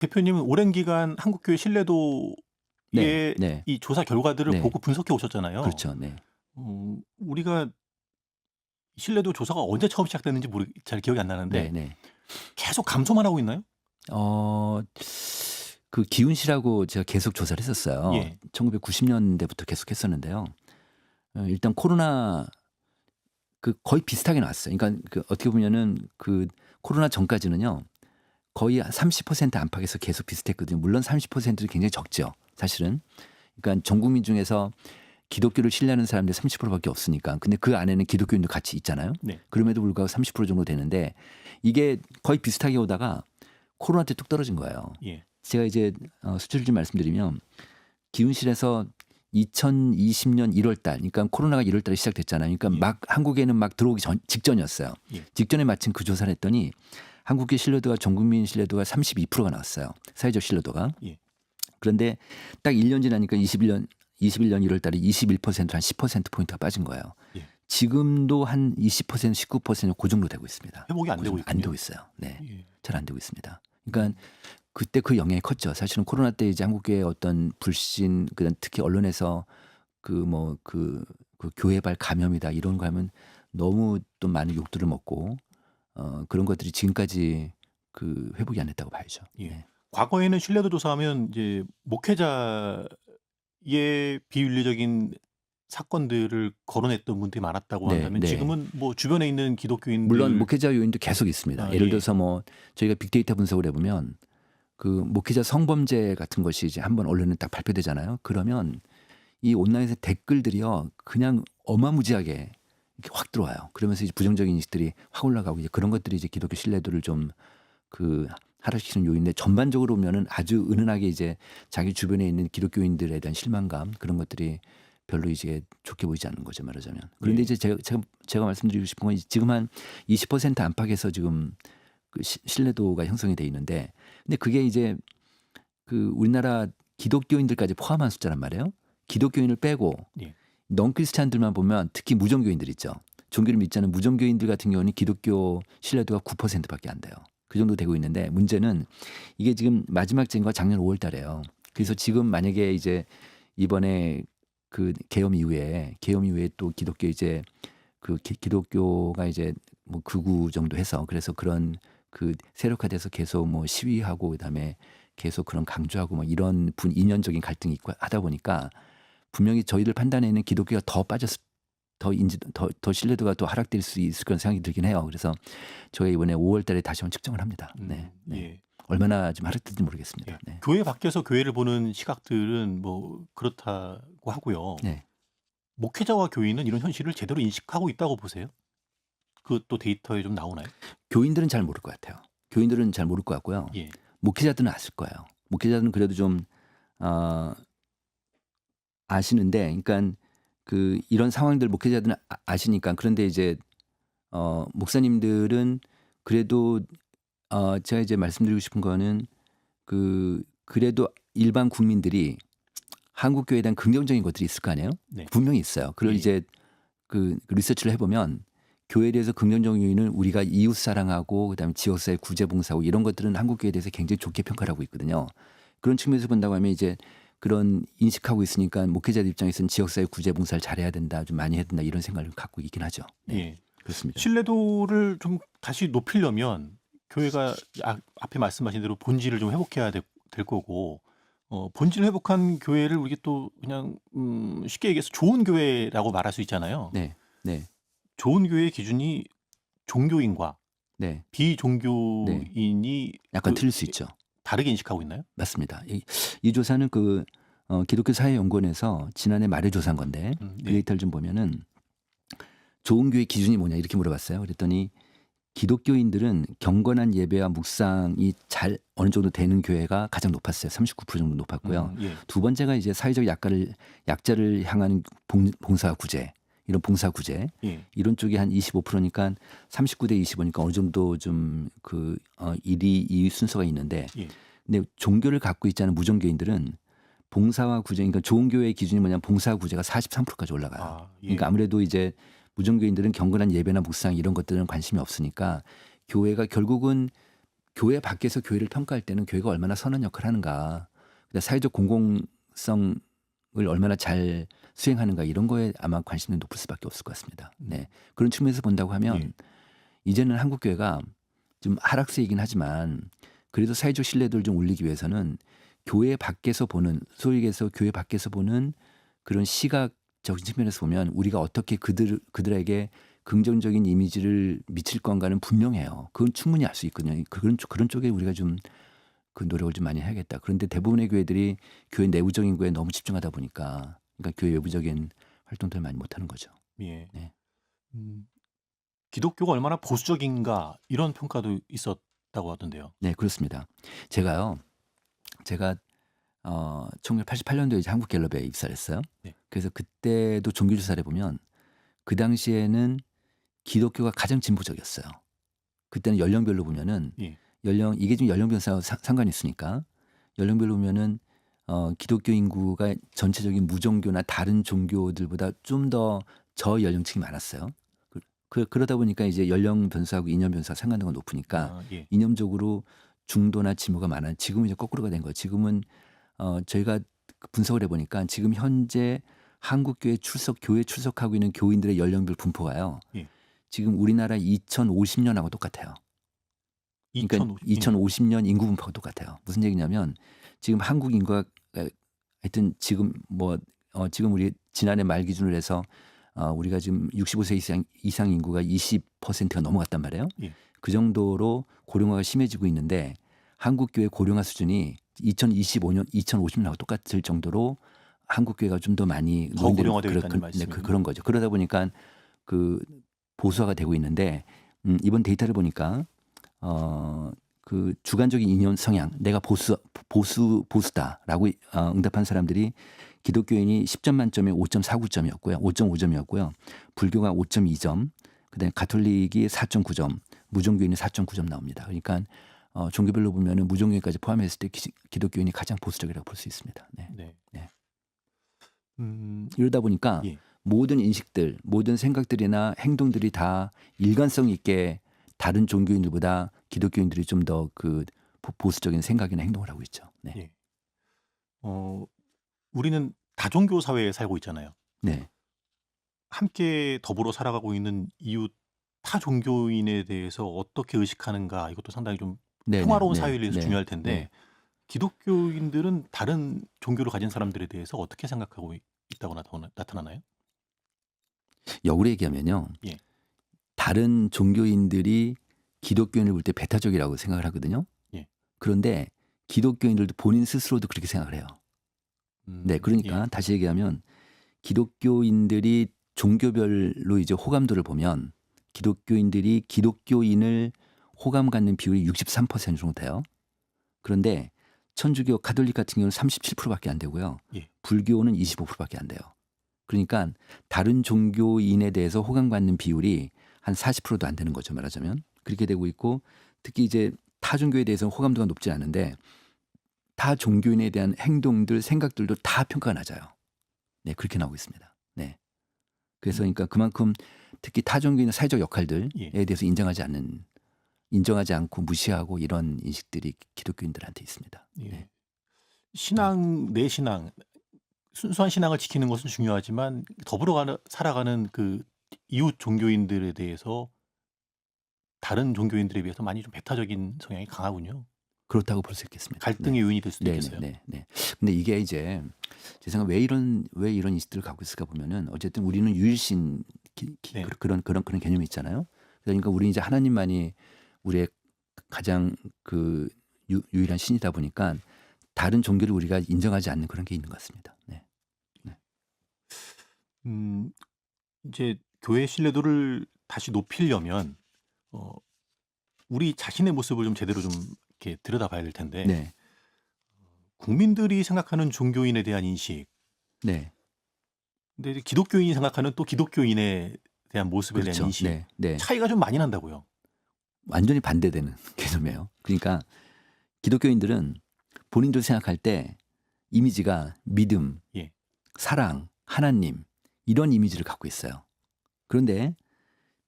대표님은 오랜 기간 한국교회 신뢰도의 네. 네. 이 조사 결과들을 네. 보고 분석해 오셨잖아요. 그렇죠. 네. 우리가 신뢰도 조사가 언제 처음 시작됐는지 잘 기억이 안 나는데 네네. 계속 감소만 하고 있나요? 어 그 기훈씨라고 제가 계속 조사를 했었어요. 예. 1990 년대부터 계속 했었는데요. 일단 코로나 거의 비슷하게 나왔어요. 그러니까 어떻게 보면은 코로나 전까지는요. 거의 한 30% 안팎에서 계속 비슷했거든요. 물론 30%도 굉장히 적죠, 사실은. 그러니까 전 국민 중에서 기독교를 신뢰하는 사람들이 30% 밖에 없으니까. 근데 그 안에는 기독교인도 같이 있잖아요. 네. 그럼에도 불구하고 30% 정도 되는데 이게 거의 비슷하게 오다가 코로나 때 뚝 떨어진 거예요. 예. 제가 이제 수치를 좀 말씀드리면 기훈실에서 2020년 1월 달, 그러니까 코로나가 1월 달에 시작됐잖아요. 그러니까 예. 막 한국에는 막 들어오기 직전이었어요. 예. 직전에 마침 그 조사를 했더니 한국의 신뢰도가 전 국민 신뢰도가 32%가 나왔어요. 사회적 신뢰도가. 예. 그런데 딱 1년 지나니까 21년 1월 달에 21% 한 10% 포인트가 빠진 거예요. 예. 지금도 한 20% 19%그 정도 되고 있습니다. 회복이 안 그 되고 정도 안 있군요. 되고 있어요. 네. 예. 잘 안 되고 있습니다. 그러니까 그때 그 영향이 컸죠. 사실은 코로나 때 이제 한국의 어떤 불신, 그다음 특히 언론에서 교회발 감염이다 이런 거 하면 너무 또 많은 욕들을 먹고 그런 것들이 지금까지 회복이 안 됐다고 봐야죠. 예. 네. 과거에는 신뢰도 조사하면 이제 목회자의 비윤리적인 사건들을 거론했던 분들이 많았다고 네, 한다면 네. 지금은 뭐 주변에 있는 기독교인들 물론 목회자 요인도 계속 있습니다. 예를 예. 들어서 뭐 저희가 빅데이터 분석을 해보면 목회자 성범죄 같은 것이 이제 한번 언론에 딱 발표되잖아요. 그러면 이 온라인에서 댓글들이요 그냥 어마무지하게 이렇게 확 들어와요. 그러면서 이제 부정적인 인식들이 확 올라가고 이제 그런 것들이 이제 기독교 신뢰도를 좀 하락시키는 요인인데 전반적으로 보면은 아주 은은하게 이제 자기 주변에 있는 기독교인들에 대한 실망감 그런 것들이 별로 이제 좋게 보이지 않는 거죠, 말하자면. 그런데 예. 이제 제가 말씀드리고 싶은 건 지금 한 20% 안팎에서 지금 신뢰도가 형성이 돼 있는데, 근데 그게 이제 우리나라 기독교인들까지 포함한 숫자란 말이에요. 기독교인을 빼고 예. 넌크리스찬들만 보면 특히 무종교인들 있죠. 종교를 믿지 않는 무종교인들 같은 경우는 기독교 신뢰도가 9%밖에 안 돼요. 그 정도 되고 있는데 문제는 이게 지금 마지막 증거가 작년 5월 달이에요. 그래서 지금 만약에 이제 이번에 계엄 이후에 또 기독교 이제 기독교가 이제 뭐 극우 정도 해서 그래서 그런 세력화돼서 계속 뭐 시위하고 그다음에 계속 그런 강조하고 뭐 이런 이념적인 갈등이 있고 하다 보니까 분명히 저희들 판단에는 기독교가 더 신뢰도가 더 하락될 수 있을 그런 생각이 들긴 해요. 그래서 저희 이번에 5월 달에 다시 한번 측정을 합니다. 네. 네. 예. 얼마나 좀 하락될지 모르겠습니다. 예. 네. 교회 밖에서 교회를 보는 시각들은 뭐 그렇다고 하고요. 네. 목회자와 교인은 이런 현실을 제대로 인식하고 있다고 보세요? 그것도 데이터에 좀 나오나요? 교인들은 잘 모를 것 같아요. 교인들은 잘 모를 것 같고요. 예. 목회자들은 아실 거예요. 목회자들은 그래도 좀 아시는데, 그러니까 이런 상황들 목회자들은 아시니까. 그런데 이제 목사님들은 그래도 제가 이제 말씀드리고 싶은 거는 그래도 일반 국민들이 한국 교회에 대한 긍정적인 것들이 있을 거 아니에요? 네. 분명히 있어요. 그걸 예. 이제 리서치를 해보면 교회에 대해서 긍정적인 요인은 우리가 이웃 사랑하고 그다음에 지역사회 구제 봉사하고 이런 것들은 한국 교회에 대해서 굉장히 좋게 평가를 하고 있거든요. 그런 측면에서 본다고 하면 이제 그런 인식하고 있으니까 목회자들 입장에서는 지역사회 구제 봉사를 잘해야 된다, 좀 많이 해야 된다 이런 생각을 갖고 있긴 하죠. 네. 예. 그렇습니다. 신뢰도를 좀 다시 높이려면 교회가 앞에 말씀하신 대로 본질을 좀 회복해야 될 거고 본질 회복한 교회를 우리가 또 그냥 쉽게 얘기해서 좋은 교회라고 말할 수 있잖아요. 네. 네. 좋은 교회의 기준이 종교인과 네. 비종교인이 약간 틀릴 수 있죠. 다르게 인식하고 있나요? 맞습니다. 이 조사는 기독교 사회연구원에서 지난해 말에 조사한 건데 그 네. 데이터를 좀 보면은 좋은 교회 기준이 뭐냐 이렇게 물어봤어요. 그랬더니 기독교인들은 경건한 예배와 묵상이 잘 어느 정도 되는 교회가 가장 높았어요. 39% 정도 높았고요. 예. 두 번째가 이제 사회적 약자를 향하는 봉사 구제, 이런 봉사 구제 예. 이런 쪽이 한 25%니까 39대 25니까 어느 정도 좀 1위, 2위 순서가 있는데, 예. 근데 종교를 갖고 있지 않은 무종교인들은 봉사와 구제, 그러니까 좋은 교회의 기준이 뭐냐면 봉사 구제가 43%까지 올라가요. 예. 그러니까 아무래도 이제 무종교인들은 경건한 예배나 묵상 이런 것들은 관심이 없으니까 교회가 결국은 교회 밖에서 교회를 평가할 때는 교회가 얼마나 선한 역할을 하는가, 그다음 사회적 공공성을 얼마나 잘 수행하는가 이런 거에 아마 관심이 높을 수밖에 없을 것 같습니다. 네. 그런 측면에서 본다고 하면 예. 이제는 한국 교회가 좀 하락세이긴 하지만 그래도 사회적 신뢰도를 좀 올리기 위해서는 교회 밖에서 보는, 소위 얘기해서 교회 밖에서 보는 그런 시각적인 측면에서 보면 우리가 어떻게 그들에게 긍정적인 이미지를 미칠 건가는 분명해요. 그건 충분히 알 수 있거든요. 그런 쪽에 우리가 좀 그 노력을 좀 많이 해야겠다. 그런데 대부분의 교회들이 교회 내부적인 거에 너무 집중하다 보니까, 그러니까 교회 외부적인 활동들을 많이 못하는 거죠. 예. 네. 음, 기독교가 얼마나 보수적인가 이런 평가도 있었다고 하던데요. 네, 그렇습니다. 제가 1988년도에 이제 한국갤럽에 입사를 했어요. 네. 그래서 그때도 종교조사를 해보면 그 당시에는 기독교가 가장 진보적이었어요. 그때는 연령별로 보면은 예. 이게 좀 연령별 상관이 있으니까 연령별로 보면은 기독교 인구가 전체적인 무종교나 다른 종교들보다 좀 더 저연령층이 많았어요. 그러다 보니까 이제 연령 변수하고 이념 변수가 상관도가 높으니까 아, 예. 이념적으로 중도나 진보가 많아. 지금은 이제 거꾸로가 된 거예요. 지금은 저희가 분석을 해보니까 지금 현재 한국교회 교회 출석하고 있는 교인들의 연령별 분포가요. 예. 지금 우리나라 2050년하고 똑같아요. 그러니까 2050년. 2050년 인구 분포가 똑같아요. 무슨 얘기냐면 지금 한국 인구가 하여튼 지금 지금 우리 지난해 말 기준으로 해서 우리가 지금 65세 이상 인구가 20%가 넘어갔단 말이에요. 예. 그 정도로 고령화가 심해지고 있는데 한국 교회 고령화 수준이 2025년, 2050년하고 똑같을 정도로 한국 교회가 좀 더 많이 더 고령화되어 있다는 말씀이군요. 그런 거죠. 그러다 보니까 그 보수화가 되고 있는데 이번 데이터를 보니까 그 주관적인 이념 성향, 내가 보수다라고 응답한 사람들이 기독교인이 10점 만점에 5.49점이었고요. 5.5점이었고요. 불교가 5.2점, 그다음에 가톨릭이 4.9점, 무종교인이 4.9점 나옵니다. 그러니까 종교별로 보면은 무종교인까지 포함했을 때 기독교인이 가장 보수적이라고 볼 수 있습니다. 네. 네. 네. 이러다 이러다 보니까 예. 모든 인식들, 모든 생각들이나 행동들이 다 일관성 있게 다른 종교인들보다 기독교인들이 좀 더 그 보수적인 생각이나 행동을 하고 있죠. 네. 예. 우리는 다종교 사회에 살고 있잖아요. 네. 함께 더불어 살아가고 있는 이웃 타 종교인에 대해서 어떻게 의식하는가 이것도 상당히 좀 네, 평화로운 네, 사회를 위해서 네, 중요할 텐데 네. 기독교인들은 다른 종교를 가진 사람들에 대해서 어떻게 생각하고 있다고 나타나나요? 역으로 얘기하면요. 예. 다른 종교인들이 기독교인을 볼 때 배타적이라고 생각을 하거든요. 예. 그런데 기독교인들도 본인 스스로도 그렇게 생각을 해요. 네, 그러니까 예. 다시 얘기하면 기독교인들이 종교별로 이제 호감도를 보면 기독교인들이 기독교인을 호감 갖는 비율이 63% 정도 돼요. 그런데 천주교 가톨릭 같은 경우는 37%밖에 안 되고요. 예. 불교는 25%밖에 안 돼요. 그러니까 다른 종교인에 대해서 호감받는 비율이 한 40%도 안 되는 거죠, 말하자면. 그렇게 되고 있고 특히 이제 타 종교에 대해서는 호감도가 높지 않은데 타 종교인에 대한 행동들, 생각들도 다 평가가 낮아요. 네, 그렇게 나오고 있습니다. 네. 그래서 그러니까 그만큼 특히 타 종교인의 사회적 역할들에 예. 대해서 인정하지 않고 무시하고 이런 인식들이 기독교인들한테 있습니다. 예. 네. 내 신앙, 순수한 신앙을 지키는 것은 중요하지만 더불어 살아가는 그 이웃 종교인들에 대해서 다른 종교인들에 비해서 많이 좀 배타적인 성향이 강하군요. 그렇다고 볼 수 있겠습니다. 갈등의 요인이 될 수도 네, 있겠어요. 네, 네. 근데 이게 이제 제 생각 왜 이런 인식들을 갖고 있을까 보면은 어쨌든 우리는 유일신 네. 그런 개념이 있잖아요. 그러니까 우리 이제 하나님만이 우리의 가장 그 유일한 신이다 보니까 다른 종교를 우리가 인정하지 않는 그런 게 있는 것 같습니다. 네. 이제 교회 신뢰도를 다시 높이려면 우리 자신의 모습을 좀 제대로 좀 이렇게 들여다봐야 될 텐데 네. 국민들이 생각하는 종교인에 대한 인식, 네. 근데 이제 기독교인이 생각하는 또 기독교인에 대한 모습에 대한 그렇죠. 인식 네. 네. 차이가 좀 많이 난다고요. 완전히 반대되는 개념이에요. 그러니까 기독교인들은 본인들 생각할 때 이미지가 믿음, 예. 사랑, 하나님 이런 이미지를 갖고 있어요. 그런데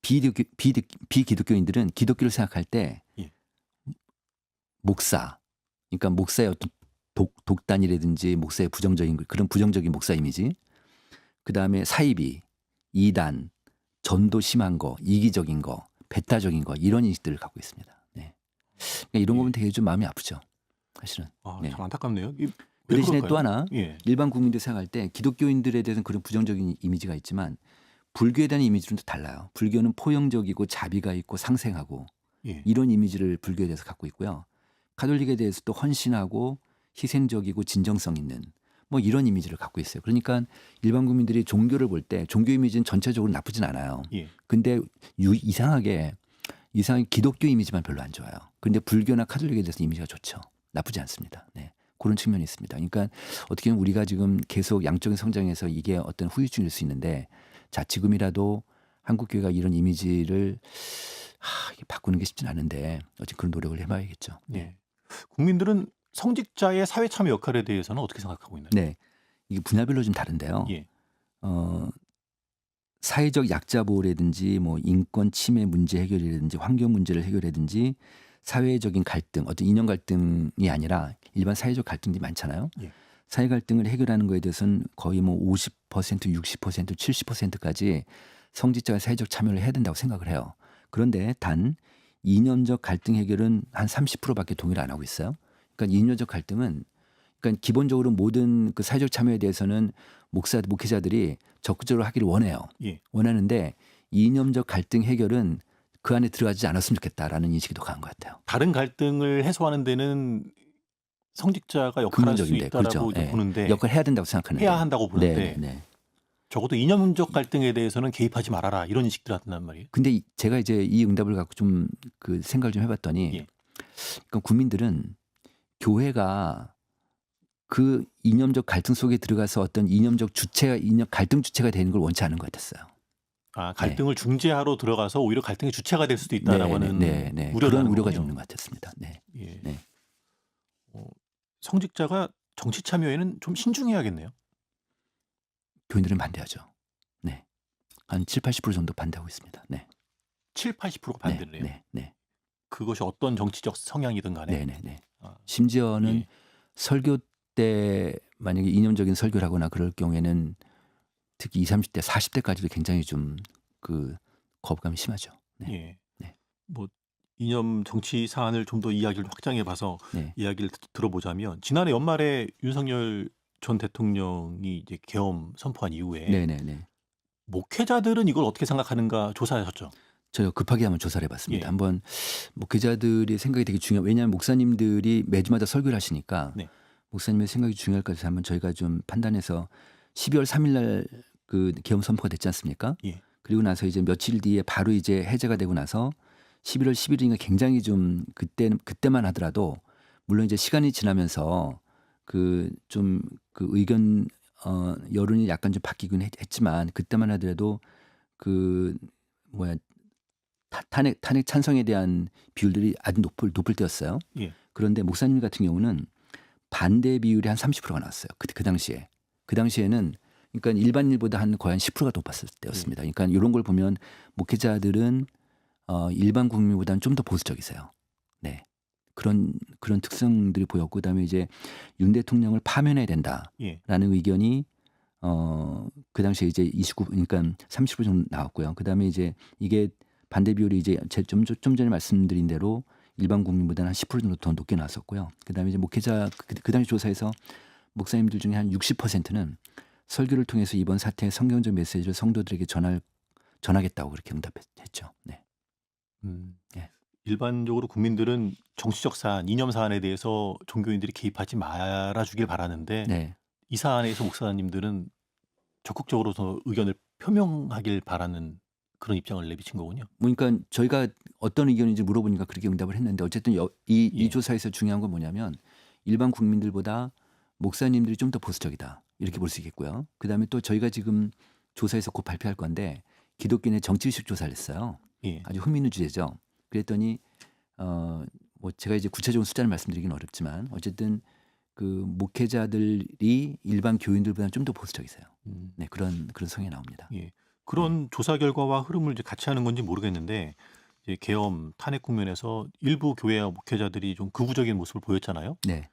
비기독교인들은 기독교를 생각할 때 예. 목사, 그러니까 목사의 어떤 독단이라든지 목사의 부정적인 그런 부정적인 목사 이미지, 그 다음에 사이비, 이단, 전도 심한 거, 이기적인 거, 배타적인 거 이런 인식들을 갖고 있습니다. 네. 그러니까 이런 거 보면 예. 되게 좀 마음이 아프죠. 사실은. 아, 네. 참 안타깝네요. 이 그 왜 대신에 또 그럴까요? 하나 예. 일반 국민들 생각할 때 기독교인들에 대해서는 그런 부정적인 이미지가 있지만 불교에 대한 이미지는 또 달라요. 불교는 포용적이고 자비가 있고 상생하고 예. 이런 이미지를 불교에 대해서 갖고 있고요. 가톨릭에 대해서 또 헌신하고 희생적이고 진정성 있는 뭐 이런 이미지를 갖고 있어요. 그러니까 일반 국민들이 종교를 볼 때 종교 이미지는 전체적으로 나쁘진 않아요. 예. 근데 이상하게 기독교 이미지만 별로 안 좋아요. 근데 불교나 카톨릭에 대해서 이미지가 좋죠. 나쁘지 않습니다. 네. 그런 측면이 있습니다. 그러니까 어떻게 보면 우리가 지금 계속 양적인 성장에서 이게 어떤 후유증일 수 있는데 자 지금이라도 한국 교회가 이런 이미지를 이게 바꾸는 게 쉽진 않은데 어쨌든 그런 노력을 해봐야겠죠. 예. 국민들은 성직자의 사회 참여 역할에 대해서는 어떻게 생각하고 있나요? 네, 이게 분야별로 좀 다른데요. 예. 사회적 약자 보호라든지 뭐 인권 침해 문제 해결이라든지 환경 문제를 해결하든지 사회적인 갈등, 어떤 이념 갈등이 아니라 일반 사회적 갈등이 많잖아요. 예. 사회 갈등을 해결하는 거에 대해서는 거의 뭐 50%, 60%, 70%까지 성직자가 사회적 참여를 해야 된다고 생각을 해요. 그런데 단 이념적 갈등 해결은 한 30%밖에 동의를 안 하고 있어요. 그러니까 이념적 갈등은 그러니까 기본적으로 모든 그 사회적 참여에 대해서는 목회자들이 적극적으로 하기를 원해요. 예. 원하는데 이념적 갈등 해결은 그 안에 들어가지 않았으면 좋겠다라는 인식이 더 강한 것 같아요. 다른 갈등을 해소하는 데는 성직자가 역할할 수 긍정적인데 있다라고 그렇죠. 이제 예. 보는데 역할을 해야 된다고 생각하는데 해야 한다고 보는데 네. 적어도 이념적 갈등에 대해서는 개입하지 말아라 이런 인식들 한단 말이에요. 근데 제가 이제 이 응답을 갖고 좀 그 생각을 좀 해봤더니 예. 그러니까 국민들은 교회가 그 이념적 갈등 속에 들어가서 어떤 이념적 주체가 갈등 주체가 되는 걸 원치 않은 것 같았어요. 아, 갈등을 중재하러 들어가서 오히려 갈등의 주체가 될 수도 있다라고 하는 우려를 그런 하는 우려가 거군요. 좀 있는 것 같았습니다. 네. 예. 네. 성직자가 정치 참여에는 좀 신중해야겠네요. 교인들은 반대하죠. 네. 한 7, 80% 정도 반대하고 있습니다. 네. 7, 80%가 반대를 해요. 네. 그것이 어떤 정치적 성향이든 간에. 네. 아, 심지어는 예. 설교 때 만약에 이념적인 설교를 하거나 그럴 경우에는 특히 20, 30대, 40대까지도 굉장히 좀 그 거부감이 심하죠. 네. 예. 네. 뭐 이념 정치 사안을 좀 더 이야기를 확장해 봐서 네. 이야기를 들어보자면 지난해 연말에 윤석열 전 대통령이 이제 계엄 선포한 이후에 네. 목회자들은 이걸 어떻게 생각하는가 조사하셨죠? 저희가 급하게 한번 조사를 해봤습니다. 예. 한번 목회자들의 생각이 되게 중요해요. 왜냐하면 목사님들이 매주마다 설교를 하시니까 네. 목사님의 생각이 중요할 것 같아서 한번 저희가 좀 판단해서 12월 3일 날 그 계엄 선포가 됐지 않습니까? 예. 그리고 나서 이제 며칠 뒤에 바로 이제 해제가 되고 나서 11월 10일인가 굉장히 좀 그때만 하더라도 물론 이제 시간이 지나면서 그 좀 그 의견 여론이 약간 좀 바뀌긴 했지만 그때만 하더라도 그 뭐야 탄핵 찬성에 대한 비율들이 아주 높을 때였어요. 예. 그런데 목사님 같은 경우는 반대 비율이 한 30%가 나왔어요. 그 당시에. 그 당시에는 그러니까 일반인보다 거의 한 10%가 높았을 때였습니다. 그러니까 이런 걸 보면 목회자들은 일반 국민보다는 좀 더 보수적이세요. 네. 그런 특성들이 보였고 그다음에 이제 윤 대통령을 파면해야 된다라는 예. 의견이 그 당시에 이제 29 그러니까 30% 정도 나왔고요. 그다음에 이제 이게 반대 비율이 이제 좀 전에 말씀드린 대로 일반 국민보다는 한 10% 정도 더 높게 나왔었고요. 그다음에 이제 목회자 그 당시 조사에서 목사님들 중에 한 60%는 설교를 통해서 이번 사태의 성경적 메시지를 성도들에게 전하겠다고 그렇게 응답했죠. 네. 예. 일반적으로 국민들은 정치적 사안, 이념 사안에 대해서 종교인들이 개입하지 말아주길 바라는데 네. 이 사안에서 목사님들은 적극적으로 더 의견을 표명하길 바라는 그런 입장을 내비친 거군요. 그러니까 저희가 어떤 의견인지 물어보니까 그렇게 응답을 했는데 어쨌든 이 예. 조사에서 중요한 건 뭐냐면 일반 국민들보다 목사님들이 좀 더 보수적이다 이렇게 볼 수 있겠고요. 그다음에 또 저희가 지금 조사에서 곧 발표할 건데 기독교인의 정치의식 조사를 했어요. 예. 아주 흥미있는 주제죠. 그랬더니 뭐 제가 이제 구체적인 숫자를 말씀드리기는 어렵지만 어쨌든 그 목회자들이 일반 교인들보다는 좀 더 보수적이세요. 네, 그런 성향이 나옵니다. 예. 그런 조사 결과와 흐름을 이제 같이 하는 건지 모르겠는데 이제 계엄 탄핵 국면에서 일부 교회와 목회자들이 좀 극우적인 모습을 보였잖아요. 네.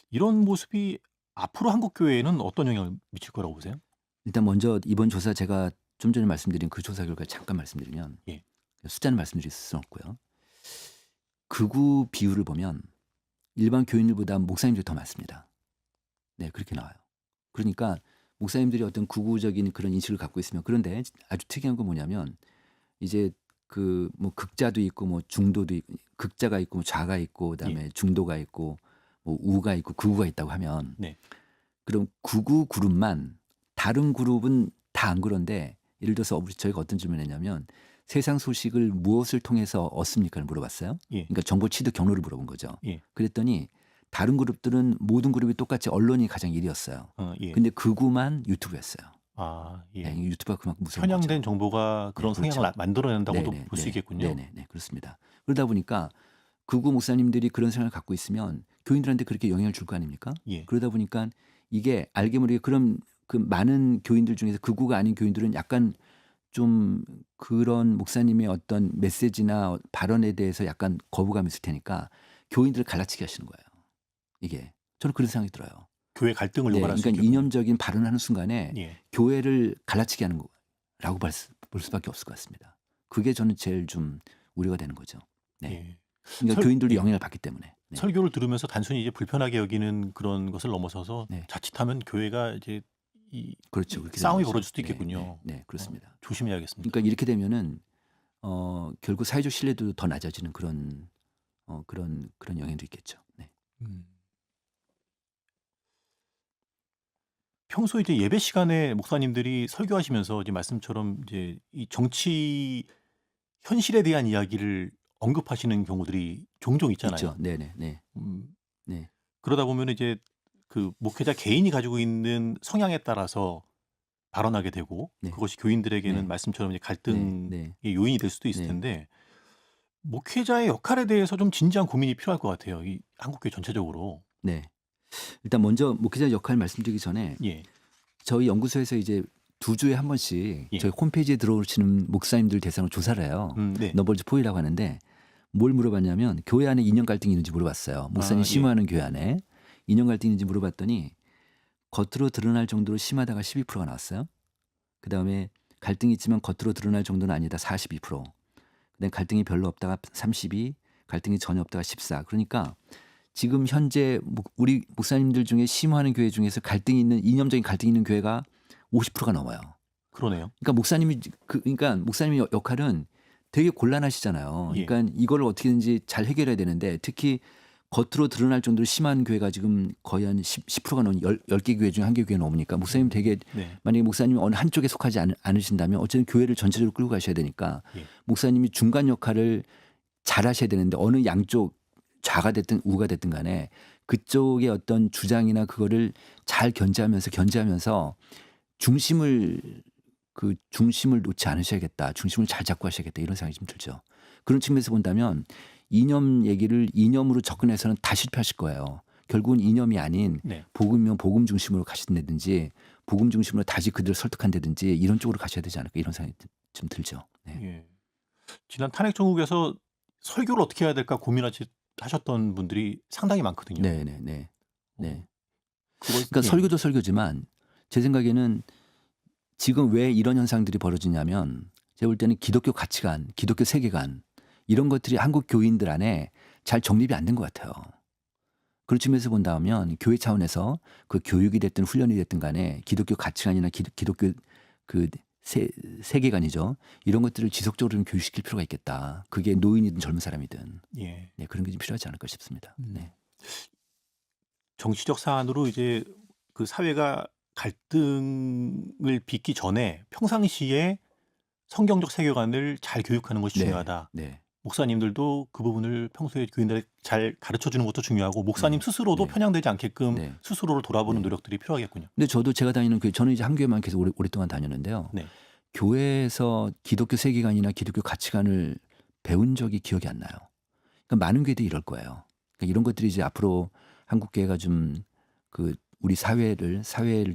이런 모습이 앞으로 한국 교회에는 어떤 영향을 미칠 거라고 보세요? 일단 먼저 이번 조사 제가 좀 전에 말씀드린 그 조사 결과 잠깐 말씀드리면 예. 숫자는 말씀드릴 수 없고요. 극우 비율을 보면 일반 교인들보다 목사님들이 더 많습니다. 네, 그렇게 나와요. 그러니까 목사님들이 어떤 극우적인 그런 인식을 갖고 있으면 그런데 아주 특이한 건 뭐냐면 이제 그 뭐 극자도 있고 뭐 중도도 있고 극자가 있고 뭐 좌가 있고 그다음에 중도가 있고 뭐 우가 있고 극우가 있다고 하면 네. 그럼 극우 그룹만 다른 그룹은 다 안 그런데 예를 들어서 저희가 어떤 질문을 했냐면 세상 소식을 무엇을 통해서 얻습니까를 물어봤어요. 예. 그러니까 정보 취득 경로를 물어본 거죠. 예. 그랬더니 다른 그룹들은 모든 그룹이 똑같이 언론이 가장 1위였어요. 예. 근데 극우만 유튜브였어요. 아, 예. 네, 유튜브가 그만큼 무서운 편향된 거죠. 정보가 그런 네, 그렇죠. 성향을 만들어낸다고도 네네, 볼 수 네, 있겠군요. 네네, 그렇습니다. 그러다 보니까 극우 목사님들이 그런 생각을 갖고 있으면 교인들한테 그렇게 영향을 줄 거 아닙니까? 예. 그러다 보니까 이게 알게 모르게 그럼 그 많은 교인들 중에서 극우가 아닌 교인들은 약간 좀 그런 목사님의 어떤 메시지나 발언에 대해서 약간 거부감이 있을 테니까 교인들을 갈라치게 하시는 거예요. 이게 저는 그런 생각이 들어요. 교회 갈등을 네, 유발할 수 그러니까 있겠군요. 이념적인 발언을 하는 순간에 예. 교회를 갈라치게 하는 거라고 볼 수밖에 없을 것 같습니다. 그게 저는 제일 좀 우려가 되는 거죠. 네. 예. 그러니까 교인들도 영향을 받기 때문에. 네. 설교를 들으면서 단순히 이제 불편하게 여기는 그런 것을 넘어서서 네. 자칫하면 교회가 이제 이 그렇죠. 그렇게 싸움이 되는 거죠. 벌어질 수도 네, 있겠군요. 네, 그렇습니다. 조심해야겠습니다. 그러니까 이렇게 되면은 결국 사회적 신뢰도 더 낮아지는 그런 영향도 있겠죠. 네. 평소에 이제 예배 시간에 목사님들이 설교하시면서 이제 말씀처럼 이제 이 정치 현실에 대한 이야기를 언급하시는 경우들이 종종 있잖아요. 있죠. 네, 네, 네. 네. 그러다 보면 이제 그 목회자 개인이 가지고 있는 성향에 따라서 발언하게 되고 네. 그것이 교인들에게는 네. 말씀처럼 이제 갈등의 네. 요인이 될 수도 있을 네. 텐데 목회자의 역할에 대해서 좀 진지한 고민이 필요할 것 같아요. 이 한국교회 전체적으로. 네. 일단 먼저 목회자 역할 말씀드리기 전에 예. 저희 연구소에서 이제 2주에 한 번씩 예. 저희 홈페이지에 들어오시는 목사님들 대상으로 조사를 해요. 네. 넘버즈 포이라고 하는데 뭘 물어봤냐면 교회 안에 이념 갈등이 있는지 물어봤어요. 목사님 예. 심화하는 교회 안에 이념 갈등이 있는지 물어봤더니 겉으로 드러날 정도로 심하다가 12%가 나왔어요. 그다음에 갈등이 있지만 겉으로 드러날 정도는 아니다 42%. 그다음에 갈등이 별로 없다가 32, 갈등이 전혀 없다가 14. 그러니까 지금 현재 우리 목사님들 중에 심화하는 교회 중에서 갈등이 있는 이념적인 갈등이 있는 교회가 50%가 넘어요. 그러네요. 그러니까 목사님의 역할은 되게 곤란하시잖아요. 예. 그러니까 이걸 어떻게든지 잘 해결해야 되는데 특히 겉으로 드러날 정도로 심한 교회가 지금 거의 한 10%가 넘는 10개 교회 중에 1개 교회 넘으니까 목사님 되게 네. 만약에 목사님이 어느 한쪽에 속하지 않으신다면 어쨌든 교회를 전체적으로 끌고 가셔야 되니까 예. 목사님이 중간 역할을 잘 하셔야 되는데 어느 양쪽 좌가 됐든 우가 됐든 간에 그쪽의 어떤 주장이나 그거를 잘 견제하면서 중심을 놓지 않으셔야겠다. 중심을 잘 잡고 하셔야겠다. 이런 생각이 좀 들죠. 그런 측면에서 본다면 이념 얘기를 이념으로 접근해서는 다 실패하실 거예요. 결국은 이념이 아닌 네. 복음이면 복음 중심으로 가신다든지 복음 중심으로 다시 그들을 설득한다든지 이런 쪽으로 가셔야 되지 않을까 이런 생각이 좀 들죠. 네. 예. 지난 탄핵 정국에서 설교를 어떻게 해야 될까 고민하셨던 분들이 상당히 많거든요. 네. 네. 그러니까 예. 설교도 설교지만 제 생각에는 지금 왜 이런 현상들이 벌어지냐면 제가 볼 때는 기독교 가치관, 기독교 세계관 이런 것들이 한국 교인들 안에 잘 정립이 안 된 것 같아요. 그런 측면에서 본다면 교회 차원에서 그 교육이 됐든 훈련이 됐든 간에 기독교 가치관이나 기독교 그 세계관이죠. 이런 것들을 지속적으로 좀 교육시킬 필요가 있겠다. 그게 노인이든 젊은 사람이든 예. 네, 그런 게 좀 필요하지 않을까 싶습니다. 네. 정치적 사안으로 이제 그 사회가 갈등을 빚기 전에 평상시에 성경적 세계관을 잘 교육하는 것이 중요하다. 네. 목사님들도 그 부분을 평소에 교인들에게 잘 가르쳐 주는 것도 중요하고 목사님 스스로도 네. 편향되지 않게끔 네. 스스로를 돌아보는 네. 노력들이 필요하겠군요. 근데 제가 다니는 저는 이제 한 교회만 계속 오랫동안 다녔는데요. 네. 교회에서 기독교 세계관이나 기독교 가치관을 배운 적이 기억이 안 나요. 그러니까 많은 교회들이 이럴 거예요. 그러니까 이런 것들이 이제 앞으로 한국 교회가 좀 우리 사회를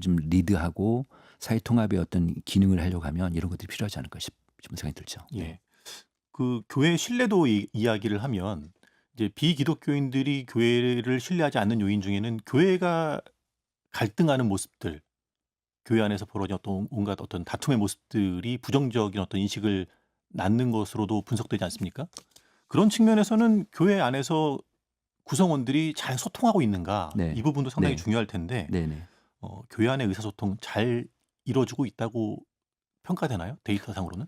좀 리드하고 사회 통합의 어떤 기능을 하려고 하면 이런 것들이 필요하지 않을까 싶은 생각이 들죠. 예. 그 교회 신뢰도 이야기를 하면 이제 비기독교인들이 교회를 신뢰하지 않는 요인 중에는 교회가 갈등하는 모습들, 교회 안에서 벌어진 어떤 온갖 어떤 다툼의 모습들이 부정적인 어떤 인식을 낳는 것으로도 분석되지 않습니까? 그런 측면에서는 교회 안에서 구성원들이 잘 소통하고 있는가 네. 이 부분도 상당히 네. 중요할 텐데 네네. 교회 안의 의사소통 잘 이루어지고 있다고 평가되나요? 데이터상으로는?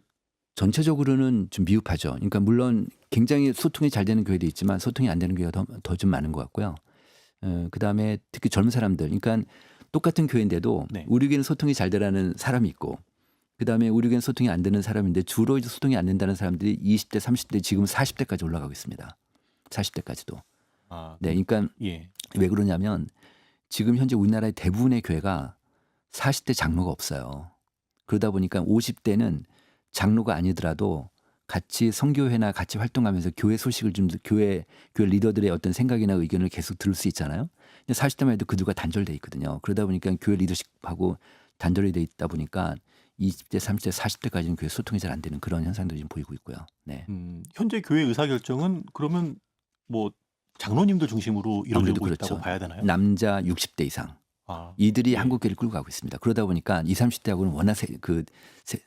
전체적으로는 좀 미흡하죠. 그러니까 물론 굉장히 소통이 잘 되는 교회도 있지만 소통이 안 되는 교회가 더 좀 많은 것 같고요. 그다음에 특히 젊은 사람들, 그러니까 똑같은 교회인데도 네. 우리 교회는 소통이 잘 되라는 사람이 있고, 그다음에 우리 교회는 소통이 안 되는 사람인데 주로 이제 소통이 안 된다는 사람들이 20대, 30대, 지금 40대까지 올라가고 있습니다. 40대까지도. 아, 네, 그러니까 예. 왜 그러냐면 지금 현재 우리나라의 대부분의 교회가 40대 장로가 없어요. 그러다 보니까 50대는 장로가 아니더라도 같이 성교회나 같이 활동하면서 교회 소식을 좀 교회 리더들의 어떤 생각이나 의견을 계속 들을 수 있잖아요. 근데 40대만 해도 그들과 단절돼 있거든요. 그러다 보니까 교회 리더십하고 단절이 돼 있다 보니까 20대, 30대, 40대까지는 교회 소통이 잘 안 되는 그런 현상도 지금 보이고 있고요. 네. 현재 교회 의사결정은 그러면 뭐 장로님들 중심으로 아무래도 이루어지고 있다고 그렇죠. 봐야 되나요? 남자 60대 이상. 아, 이들이 예. 한국 교회를 끌고 가고 있습니다. 그러다 보니까 20, 30대하고는 워낙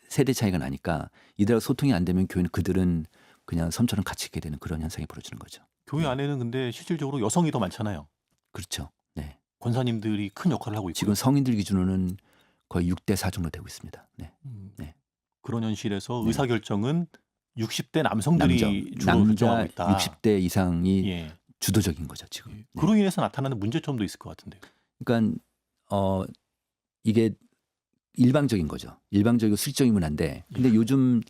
세대 차이가 나니까 이들하고 소통이 안 되면 교회는 그들은 그냥 섬처럼 같이 있게 되는 그런 현상이 벌어지는 거죠. 교회 네. 안에는 근데 실질적으로 여성이 더 많잖아요. 그렇죠. 네. 권사님들이 큰 역할을 하고 있고요. 지금 성인들 기준으로는 거의 6대 4 정도 되고 있습니다. 네. 네. 네. 그런 현실에서 네. 의사결정은 60대 남성들이 주로 남자 결정하고 있다. 60대 이상이 예. 주도적인 거죠 지금. 예. 네. 그로 인해서 나타나는 문제점도 있을 것 같은데요. 그러니까 이게 일방적인 거죠. 일방적이고 수직적인 문화인데, 근데 요즘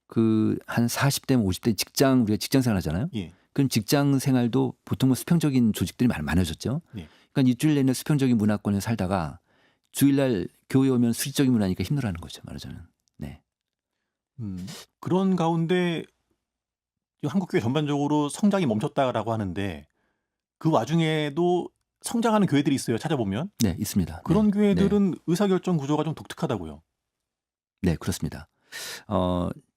그 한 40대면 50대 우리가 직장 생활 하잖아요. 예. 그럼 직장 생활도 보통 뭐 수평적인 조직들이 많아졌죠. 예. 그러니까 일주일 내내 수평적인 문화권에 살다가 주일날 교회 오면 수직적인 문화니까 힘들어하는 거죠. 말하자면. 네. 그런 가운데 한국교회 전반적으로 성장이 멈췄다라고 하는데 그 와중에도 성장하는 교회들이 있어요. 찾아보면. 네, 있습니다. 그런 네. 교회들은 의사결정 구조가 좀 독특하다고요. 네, 그렇습니다.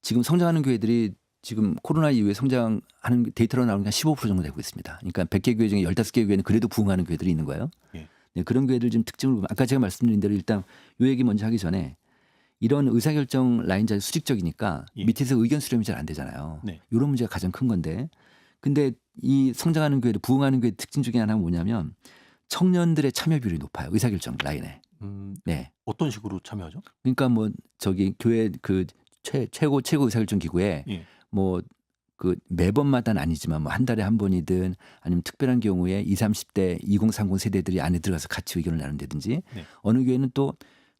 지금 성장하는 교회들이 지금 코로나 이후에 성장하는 데이터로 나오는 게 한 15% 정도 되고 있습니다. 그러니까 100개 교회 중에 15개 교회는 그래도 부흥하는 교회들이 있는 거예요. 예. 네, 그런 교회들 지금 특징을 보면 아까 제가 말씀드린 대로 일단 요 얘기 먼저 하기 전에 이런 의사결정 라인자리 수직적이니까 예. 밑에서 의견 수렴이 잘 안 되잖아요. 네. 이런 문제가 가장 큰 건데, 근데 이 성장하는 교회들, 부흥하는 교회 특징 중에 하나가 뭐냐면 청년들의 참여 비율이 높아요. 의사결정 라인에. 네. 어떤 식으로 참여하죠? 그러니까 뭐 저기 교회 그 최고 의사결정 기구에 예. 뭐 그 매번마다는 아니지만 뭐 한 달에 한 번이든 아니면 특별한 경우에 20, 30대 2030 세대들이 안에 들어가서 같이 의견을 나눈다든지, 네. 어느 교회는 또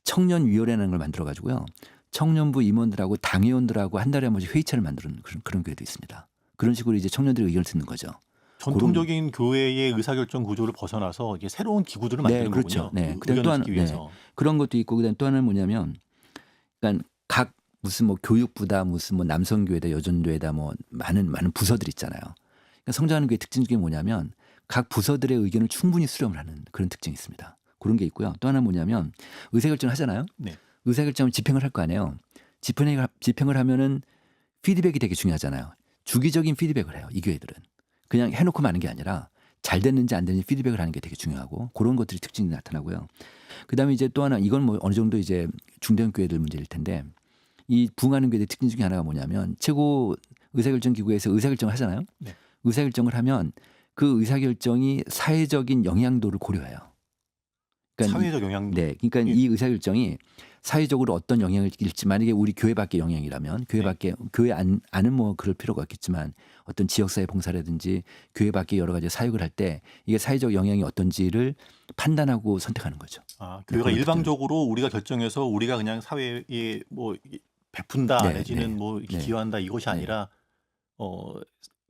청년 위원회라는 걸 만들어 가지고요. 청년부 임원들하고 당회원들하고 한 달에 한 번씩 회의체를 만드는 그런 교회도 있습니다. 그런 식으로 이제 청년들의 의견을 듣는 거죠. 전통적인 교회의 의사결정 구조를 벗어나서 이게 새로운 기구들을 만드는 네, 그렇죠. 거군요. 네. 그다음 또 의견을 듣기 위해서. 그런 것도 있고, 그다음 또 하나는 뭐냐면, 그러니까 각 무슨 뭐 교육부다, 무슨 뭐 남성교회다, 여전교회다, 뭐 많은 부서들 있잖아요. 그러니까 성장하는 교회 특징 중에 뭐냐면 각 부서들의 의견을 충분히 수렴을 하는 그런 특징이 있습니다. 그런 게 있고요. 또 하나 뭐냐면 의사결정을 하잖아요. 네. 의사결정을 집행을 할 거 아니에요. 집행을 하면은 피드백이 되게 중요하잖아요. 주기적인 피드백을 해요. 이 교회들은 그냥 해놓고 마는 게 아니라 잘 됐는지 안 됐는지 피드백을 하는 게 되게 중요하고, 그런 것들이 특징이 나타나고요. 그다음에 이제 또 하나, 이건 뭐 어느 정도 이제 중대형 교회들 문제일 텐데, 이 부흥하는 교회의 특징 중에 하나가 뭐냐면 최고 의사결정 기구에서 의사결정을 하잖아요. 네. 의사결정을 하면 그 의사결정이 사회적인 영향도를 고려해요. 그러니까 사회적 영향도. 네, 그러니까 예. 이 의사결정이 사회적으로 어떤 영향을 끼칠지, 만약에 우리 교회 밖의 영향이라면 교회 네. 밖에, 교회 안은 뭐 그럴 필요가 없겠지만 어떤 지역사회 봉사라든지 교회 밖에 여러 가지 사역을 할 때 이게 사회적 영향이 어떤지를 판단하고 선택하는 거죠. 아, 네, 교회가 그런 일방적으로 우리가 결정해서 우리가 그냥 사회에 뭐 베푼다 네, 내지는 네, 뭐 이렇게 네. 기여한다 이것이 네. 아니라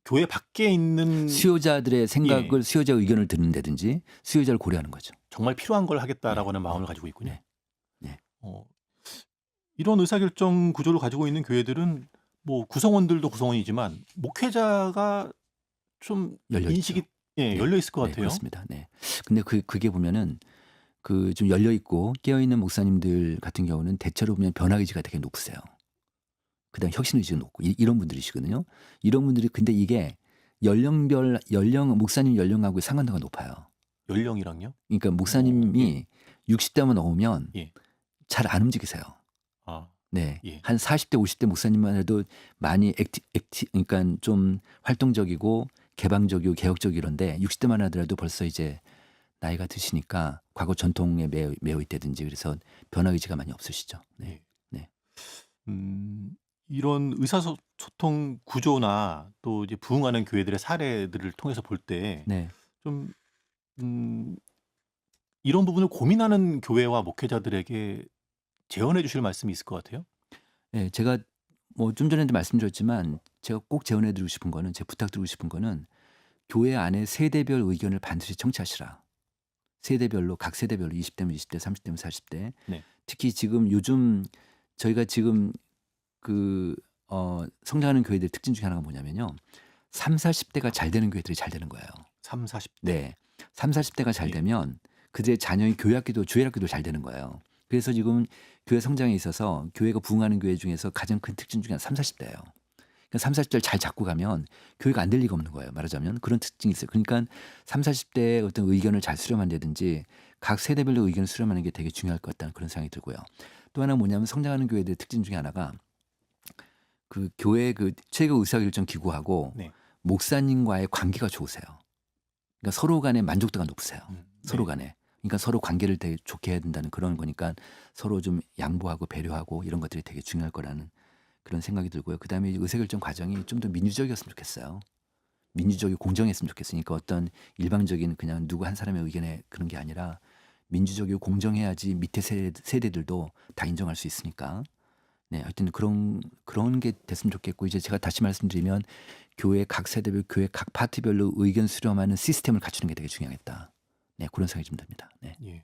교회 밖에 있는 수요자들의 생각을, 수요자 의견을 듣는다든지 수요자를 고려하는 거죠. 정말 필요한 걸 하겠다라고 하는 네. 마음을 가지고 있군요. 네. 네. 이런 의사결정 구조를 가지고 있는 교회들은 뭐 구성원들도 구성원이지만 목회자가 좀 열려 있죠. 인식이 네. 열려 있을 것 네, 같아요. 그렇습니다. 네. 근데 그게 보면은 그 좀 열려 있고 깨어 있는 목사님들 같은 경우는 대체로 보면 변화 의지가 되게 높으세요. 그다음 혁신 의지가 높고 이런 분들이시거든요. 이런 분들이 근데 이게 연령 목사님 연령하고 상관도가 높아요. 연령이랑요? 그러니까 목사님이 60대만 넘으면 예. 잘 안 움직이세요. 아, 네. 예. 한 40대 50대 목사님만 해도 많이 그러니까 좀 활동적이고 개방적이고 개혁적이고 이런데 60대만 하더라도 벌써 이제 나이가 드시니까 과거 전통에 매여 있다든지 그래서 변화 의지가 많이 없으시죠. 네. 예. 네. 이런 의사소통 구조나 또 이제 부흥하는 교회들의 사례들을 통해서 볼 때 네. 좀 이런 부분을 고민하는 교회와 목회자들에게 제언해 주실 말씀이 있을 것 같아요. 네, 제가 뭐 좀 전에도 말씀드렸지만 제가 꼭 제언해 드리고 싶은 거는 제 부탁드리고 싶은 거는 교회 안에 세대별 의견을 반드시 청취하시라. 세대별로 각 세대별로 20대면 20대, 30대면 40대. 네. 특히 지금 요즘 저희가 지금 성장하는 교회들 특징 중에 하나가 뭐냐면요. 3, 40대가 잘 되는 교회들이 잘 되는 거예요. 3, 40대. 네. 3, 40대가 잘 예. 되면 그들의 자녀의 교회학교도 주일학교도 잘 되는 거예요. 그래서 지금 교회 성장에 있어서 교회가 부흥하는 교회 중에서 가장 큰 특징 중에 하나 3, 40대예요. 그러니까 3, 40대를 잘 잡고 가면 교회가 안 될 리가 없는 거예요. 말하자면 그런 특징이 있어요. 그러니까 3, 40대의 어떤 의견을 잘 수렴한다든지 각 세대별로 의견을 수렴하는 게 되게 중요할 것 같다는 그런 생각이 들고요. 또 하나 뭐냐면 성장하는 교회들의 특징 중에 하나가 그 교회 그 최고 의사결정 기구하고 네. 목사님과의 관계가 좋으세요. 그러니까 서로 간의 만족도가 높으세요. 서로 네. 간에. 그러니까 서로 관계를 되게 좋게 해야 된다는 그런 거니까 서로 좀 양보하고 배려하고 이런 것들이 되게 중요할 거라는 그런 생각이 들고요. 그다음에 의사결정 과정이 좀 더 민주적이었으면 좋겠어요. 민주적이고 공정했으면 좋겠으니까 어떤 일방적인 그냥 누구 한 사람의 의견에 그런 게 아니라 민주적이고 공정해야지 밑에 세대들도 다 인정할 수 있으니까. 네, 하여튼 그런 게 됐으면 좋겠고 이제 제가 다시 말씀드리면 교회 각 세대별 교회 각 파트별로 의견 수렴하는 시스템을 갖추는 게 되게 중요하겠다. 네, 그런 생각이 좀 듭니다. 네. 예.